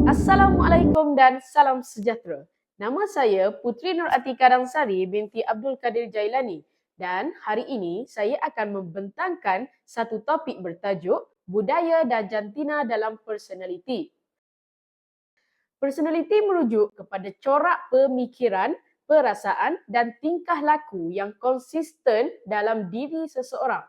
Assalamualaikum dan salam sejahtera. Nama saya Putri Nur Atika Dangsari binti Abdul Kadir Jailani dan hari ini saya akan membentangkan satu topik bertajuk budaya dan jantina dalam personaliti. Personaliti merujuk kepada corak pemikiran, perasaan dan tingkah laku yang konsisten dalam diri seseorang.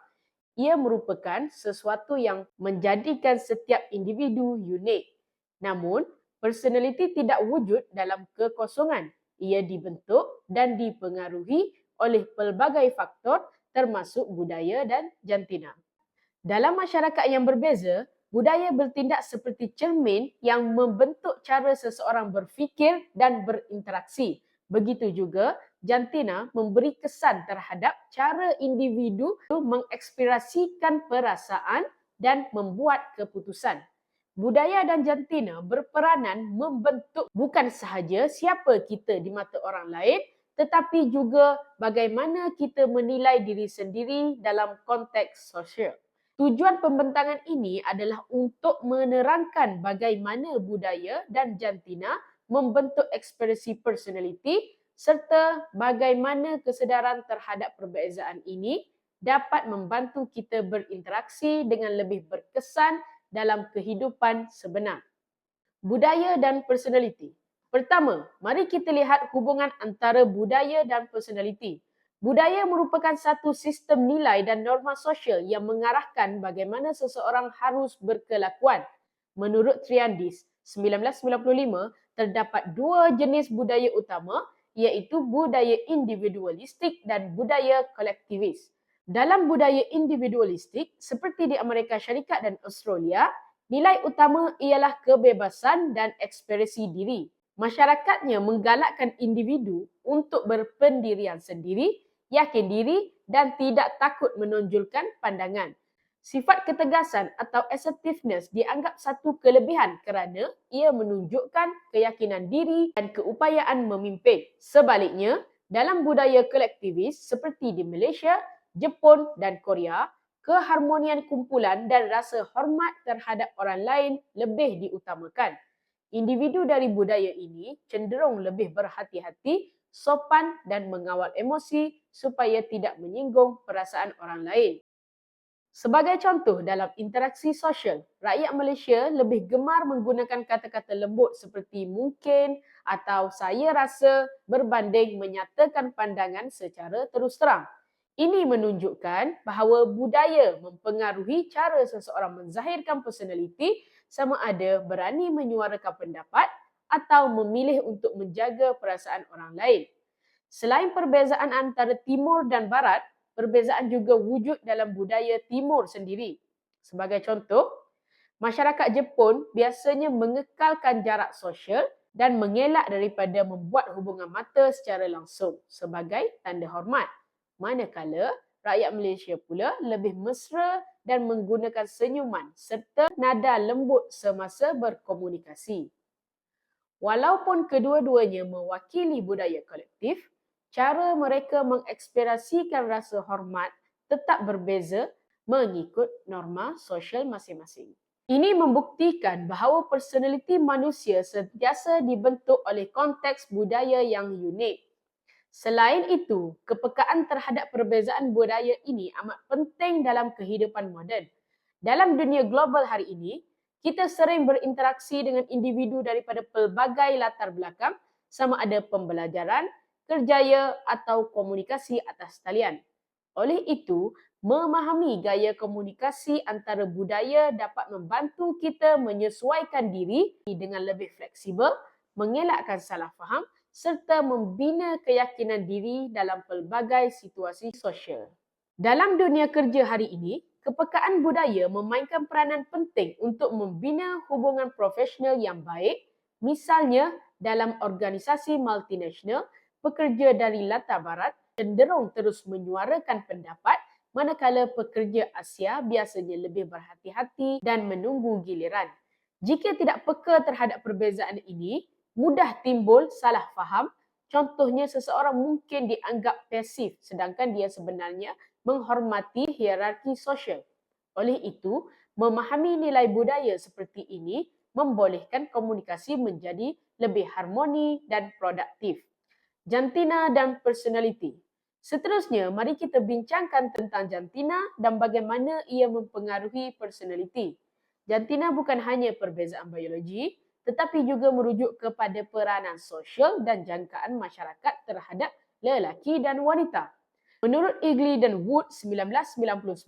Ia merupakan sesuatu yang menjadikan setiap individu unik. Namun, personaliti tidak wujud dalam kekosongan. Ia dibentuk dan dipengaruhi oleh pelbagai faktor termasuk budaya dan jantina. Dalam masyarakat yang berbeza, budaya bertindak seperti cermin yang membentuk cara seseorang berfikir dan berinteraksi. Begitu juga, jantina memberi kesan terhadap cara individu mengekspresikan perasaan dan membuat keputusan. Budaya dan jantina berperanan membentuk bukan sahaja siapa kita di mata orang lain, tetapi juga bagaimana kita menilai diri sendiri dalam konteks sosial. Tujuan pembentangan ini adalah untuk menerangkan bagaimana budaya dan jantina membentuk ekspresi personaliti serta bagaimana kesedaran terhadap perbezaan ini dapat membantu kita berinteraksi dengan lebih berkesan dalam kehidupan sebenar. Budaya dan personaliti. Pertama, mari kita lihat hubungan antara budaya dan personaliti. Budaya merupakan satu sistem nilai dan norma sosial yang mengarahkan bagaimana seseorang harus berkelakuan. Menurut Triandis, 1995, terdapat dua jenis budaya utama, iaitu budaya individualistik dan budaya kolektivis. Dalam budaya individualistik, seperti di Amerika Syarikat dan Australia, nilai utama ialah kebebasan dan ekspresi diri. Masyarakatnya menggalakkan individu untuk berpendirian sendiri, yakin diri dan tidak takut menonjolkan pandangan. Sifat ketegasan atau assertiveness dianggap satu kelebihan kerana ia menunjukkan keyakinan diri dan keupayaan memimpin. Sebaliknya, dalam budaya kolektivis seperti di Malaysia, Jepun dan Korea, keharmonian kumpulan dan rasa hormat terhadap orang lain lebih diutamakan. Individu dari budaya ini cenderung lebih berhati-hati, sopan dan mengawal emosi supaya tidak menyinggung perasaan orang lain. Sebagai contoh dalam interaksi sosial, rakyat Malaysia lebih gemar menggunakan kata-kata lembut seperti mungkin atau saya rasa berbanding menyatakan pandangan secara terus terang. Ini menunjukkan bahawa budaya mempengaruhi cara seseorang menzahirkan personaliti sama ada berani menyuarakan pendapat atau memilih untuk menjaga perasaan orang lain. Selain perbezaan antara Timur dan Barat, perbezaan juga wujud dalam budaya Timur sendiri. Sebagai contoh, masyarakat Jepun biasanya mengekalkan jarak sosial dan mengelak daripada membuat hubungan mata secara langsung sebagai tanda hormat. Manakala rakyat Malaysia pula lebih mesra dan menggunakan senyuman serta nada lembut semasa berkomunikasi. Walaupun kedua-duanya mewakili budaya kolektif, cara mereka mengekspresikan rasa hormat tetap berbeza mengikut norma sosial masing-masing. Ini membuktikan bahawa personaliti manusia sentiasa dibentuk oleh konteks budaya yang unik. Selain itu, kepekaan terhadap perbezaan budaya ini amat penting dalam kehidupan moden. Dalam dunia global hari ini, kita sering berinteraksi dengan individu daripada pelbagai latar belakang, sama ada pembelajaran, kerjaya atau komunikasi atas talian. Oleh itu, memahami gaya komunikasi antara budaya dapat membantu kita menyesuaikan diri dengan lebih fleksibel, mengelakkan salah faham serta membina keyakinan diri dalam pelbagai situasi sosial. Dalam dunia kerja hari ini, kepekaan budaya memainkan peranan penting untuk membina hubungan profesional yang baik. Misalnya, dalam organisasi multinasional, pekerja dari latar barat cenderung terus menyuarakan pendapat, manakala pekerja Asia biasanya lebih berhati-hati dan menunggu giliran. Jika tidak peka terhadap perbezaan ini, mudah timbul salah faham. Contohnya, seseorang mungkin dianggap pasif sedangkan dia sebenarnya menghormati hierarki sosial. Oleh itu, memahami nilai budaya seperti ini membolehkan komunikasi menjadi lebih harmoni dan produktif. Jantina dan personality. Seterusnya, mari kita bincangkan tentang jantina dan bagaimana ia mempengaruhi personality. Jantina bukan hanya perbezaan biologi, tetapi juga merujuk kepada peranan sosial dan jangkaan masyarakat terhadap lelaki dan wanita. Menurut Eagly dan Wood 1999,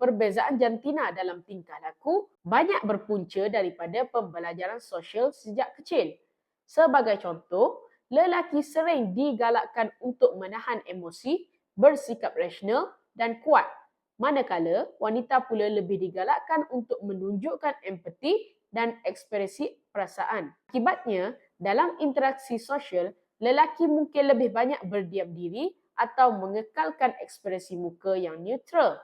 perbezaan jantina dalam tingkah laku banyak berpunca daripada pembelajaran sosial sejak kecil. Sebagai contoh, lelaki sering digalakkan untuk menahan emosi, bersikap rasional dan kuat. Manakala, wanita pula lebih digalakkan untuk menunjukkan empati dan ekspresi perasaan. Akibatnya, dalam interaksi sosial, lelaki mungkin lebih banyak berdiam diri atau mengekalkan ekspresi muka yang neutral.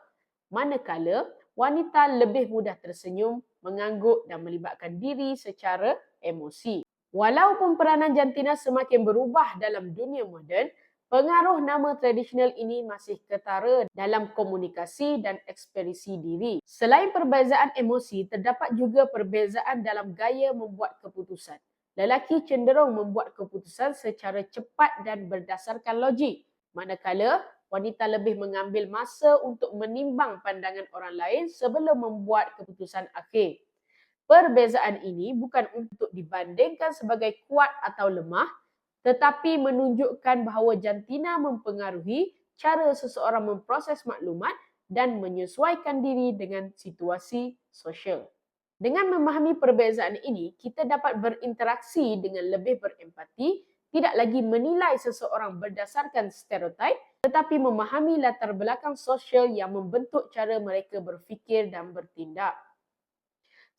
Manakala, wanita lebih mudah tersenyum, mengangguk dan melibatkan diri secara emosi. Walaupun peranan jantina semakin berubah dalam dunia moden, pengaruh nama tradisional ini masih ketara dalam komunikasi dan ekspresi diri. Selain perbezaan emosi, terdapat juga perbezaan dalam gaya membuat keputusan. Lelaki cenderung membuat keputusan secara cepat dan berdasarkan logik, manakala wanita lebih mengambil masa untuk menimbang pandangan orang lain sebelum membuat keputusan akhir. Perbezaan ini bukan untuk dibandingkan sebagai kuat atau lemah, tetapi menunjukkan bahawa jantina mempengaruhi cara seseorang memproses maklumat dan menyesuaikan diri dengan situasi sosial. Dengan memahami perbezaan ini, kita dapat berinteraksi dengan lebih berempati, tidak lagi menilai seseorang berdasarkan stereotip, tetapi memahami latar belakang sosial yang membentuk cara mereka berfikir dan bertindak.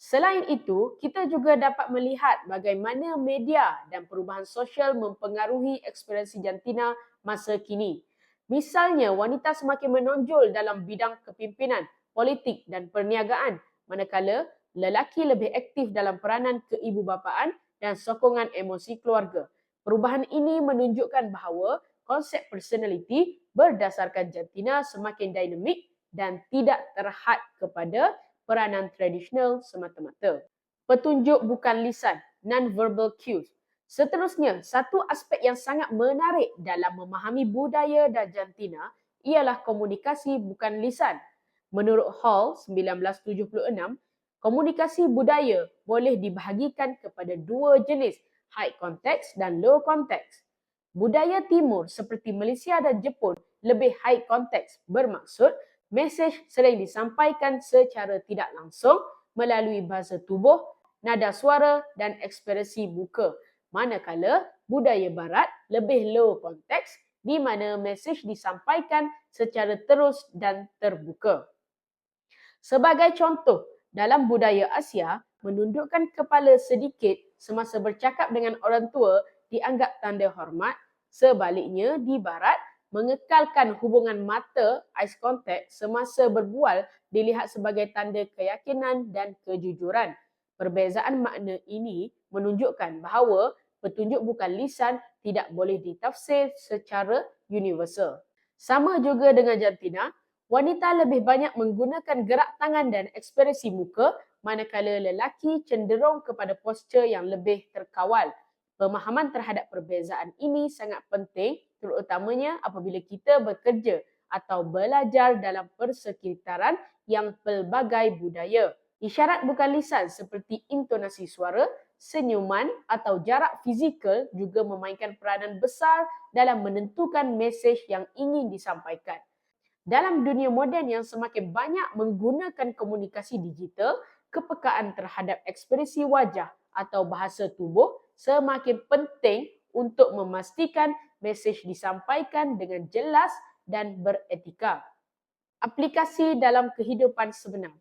Selain itu, kita juga dapat melihat bagaimana media dan perubahan sosial mempengaruhi ekspresi jantina masa kini. Misalnya, wanita semakin menonjol dalam bidang kepimpinan, politik dan perniagaan, manakala lelaki lebih aktif dalam peranan keibubapaan dan sokongan emosi keluarga. Perubahan ini menunjukkan bahawa konsep personality berdasarkan jantina semakin dinamik dan tidak terhad kepada peranan tradisional semata-mata. Petunjuk bukan lisan, non-verbal cues. Seterusnya, satu aspek yang sangat menarik dalam memahami budaya dan jantina ialah komunikasi bukan lisan. Menurut Hall 1976, komunikasi budaya boleh dibahagikan kepada dua jenis, high context dan low context. Budaya timur seperti Malaysia dan Jepun lebih high context, bermaksud mesej sering disampaikan secara tidak langsung melalui bahasa tubuh, nada suara dan ekspresi muka. Manakala budaya barat lebih low konteks di mana mesej disampaikan secara terus dan terbuka. Sebagai contoh, dalam budaya Asia, menundukkan kepala sedikit semasa bercakap dengan orang tua dianggap tanda hormat. Sebaliknya, di barat, mengekalkan hubungan mata eye contact semasa berbual dilihat sebagai tanda keyakinan dan kejujuran. Perbezaan makna ini menunjukkan bahawa petunjuk bukan lisan tidak boleh ditafsir secara universal. Sama juga dengan jantina, wanita lebih banyak menggunakan gerak tangan dan ekspresi muka, manakala lelaki cenderung kepada postur yang lebih terkawal. Pemahaman terhadap perbezaan ini sangat penting, terutamanya apabila kita bekerja atau belajar dalam persekitaran yang pelbagai budaya. Isyarat bukan lisan seperti intonasi suara, senyuman atau jarak fizikal juga memainkan peranan besar dalam menentukan mesej yang ingin disampaikan. Dalam dunia moden yang semakin banyak menggunakan komunikasi digital, kepekaan terhadap ekspresi wajah atau bahasa tubuh semakin penting untuk memastikan mesej disampaikan dengan jelas dan beretika. Aplikasi dalam kehidupan sebenar.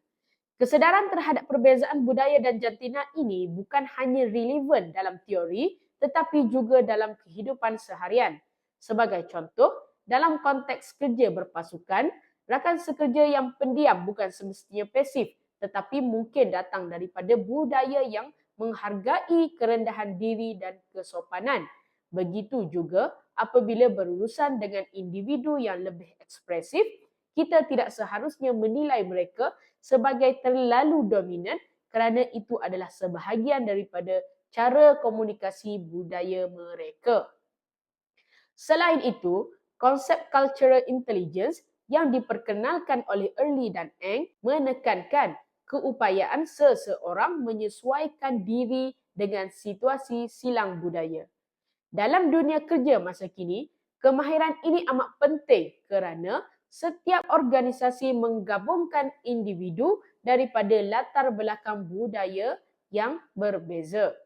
Kesedaran terhadap perbezaan budaya dan jantina ini bukan hanya relevan dalam teori tetapi juga dalam kehidupan seharian. Sebagai contoh, dalam konteks kerja berpasukan, rakan sekerja yang pendiam bukan semestinya pasif tetapi mungkin datang daripada budaya yang menghargai kerendahan diri dan kesopanan. Begitu juga apabila berurusan dengan individu yang lebih ekspresif, kita tidak seharusnya menilai mereka sebagai terlalu dominan kerana itu adalah sebahagian daripada cara komunikasi budaya mereka. Selain itu, konsep cultural intelligence yang diperkenalkan oleh Early dan Eng menekankan keupayaan seseorang menyesuaikan diri dengan situasi silang budaya. Dalam dunia kerja masa kini, kemahiran ini amat penting kerana setiap organisasi menggabungkan individu daripada latar belakang budaya yang berbeza.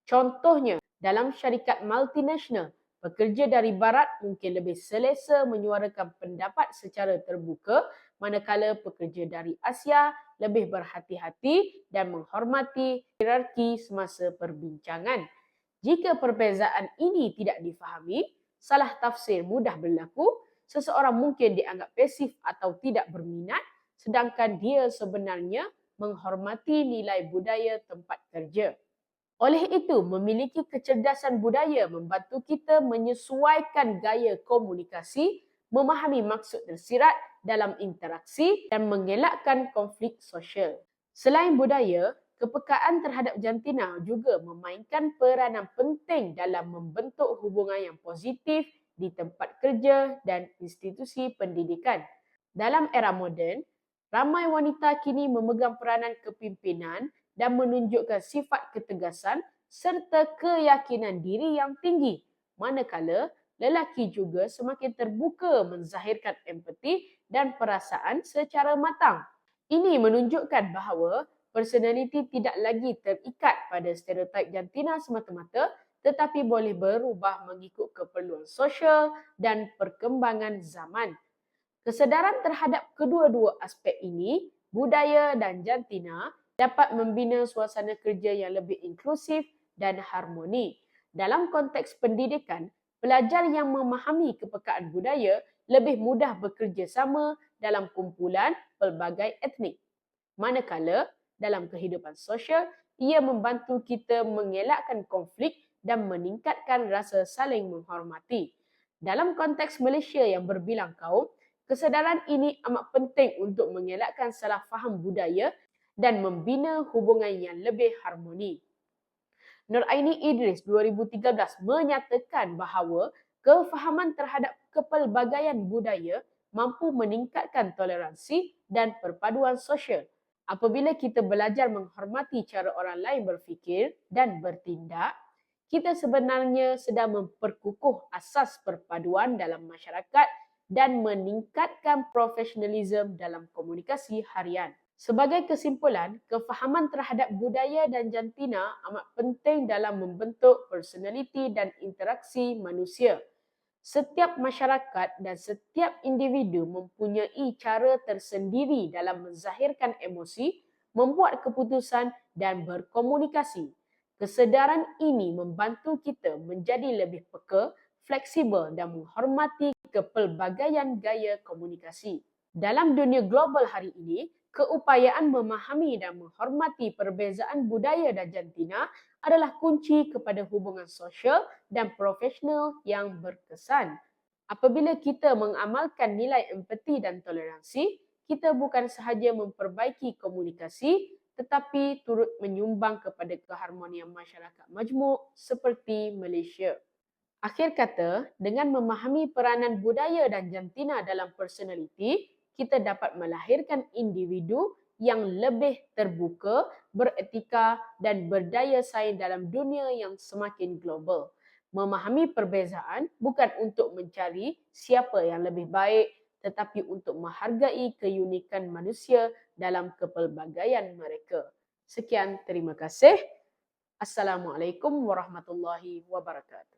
Contohnya, dalam syarikat multinasional, pekerja dari barat mungkin lebih selesa menyuarakan pendapat secara terbuka, manakala pekerja dari Asia lebih berhati-hati dan menghormati hierarki semasa perbincangan. Jika perbezaan ini tidak difahami, salah tafsir mudah berlaku, seseorang mungkin dianggap pasif atau tidak berminat, sedangkan dia sebenarnya menghormati nilai budaya tempat kerja. Oleh itu, memiliki kecerdasan budaya membantu kita menyesuaikan gaya komunikasi, memahami maksud tersirat dalam interaksi dan mengelakkan konflik sosial. Selain budaya, kepekaan terhadap jantina juga memainkan peranan penting dalam membentuk hubungan yang positif di tempat kerja dan institusi pendidikan. Dalam era moden, ramai wanita kini memegang peranan kepimpinan dan menunjukkan sifat ketegasan serta keyakinan diri yang tinggi, manakala lelaki juga semakin terbuka menzahirkan empati dan perasaan secara matang. Ini menunjukkan bahawa personaliti tidak lagi terikat pada stereotip jantina semata-mata, tetapi boleh berubah mengikut keperluan sosial dan perkembangan zaman. Kesedaran terhadap kedua-dua aspek ini, budaya dan jantina, dapat membina suasana kerja yang lebih inklusif dan harmoni. Dalam konteks pendidikan, pelajar yang memahami kepekaan budaya lebih mudah bekerja sama dalam kumpulan pelbagai etnik. Manakala, dalam kehidupan sosial, ia membantu kita mengelakkan konflik dan meningkatkan rasa saling menghormati. Dalam konteks Malaysia yang berbilang kaum, kesedaran ini amat penting untuk mengelakkan salah faham budaya dan membina hubungan yang lebih harmoni. Nuraini Idris 2013 menyatakan bahawa kefahaman terhadap kepelbagaian budaya mampu meningkatkan toleransi dan perpaduan sosial. Apabila kita belajar menghormati cara orang lain berfikir dan bertindak, kita sebenarnya sedang memperkukuh asas perpaduan dalam masyarakat dan meningkatkan profesionalisme dalam komunikasi harian. Sebagai kesimpulan, kefahaman terhadap budaya dan jantina amat penting dalam membentuk personaliti dan interaksi manusia. Setiap masyarakat dan setiap individu mempunyai cara tersendiri dalam menzahirkan emosi, membuat keputusan dan berkomunikasi. Kesedaran ini membantu kita menjadi lebih peka, fleksibel dan menghormati kepelbagaian gaya komunikasi. Dalam dunia global hari ini, keupayaan memahami dan menghormati perbezaan budaya dan jantina adalah kunci kepada hubungan sosial dan profesional yang berkesan. Apabila kita mengamalkan nilai empati dan toleransi, kita bukan sahaja memperbaiki komunikasi tetapi turut menyumbang kepada keharmonian masyarakat majmuk seperti Malaysia. Akhir kata, dengan memahami peranan budaya dan jantina dalam personaliti, kita dapat melahirkan individu yang lebih terbuka, beretika dan berdaya saing dalam dunia yang semakin global. Memahami perbezaan bukan untuk mencari siapa yang lebih baik, tetapi untuk menghargai keunikan manusia dalam kepelbagaian mereka. Sekian, terima kasih. Assalamualaikum warahmatullahi wabarakatuh.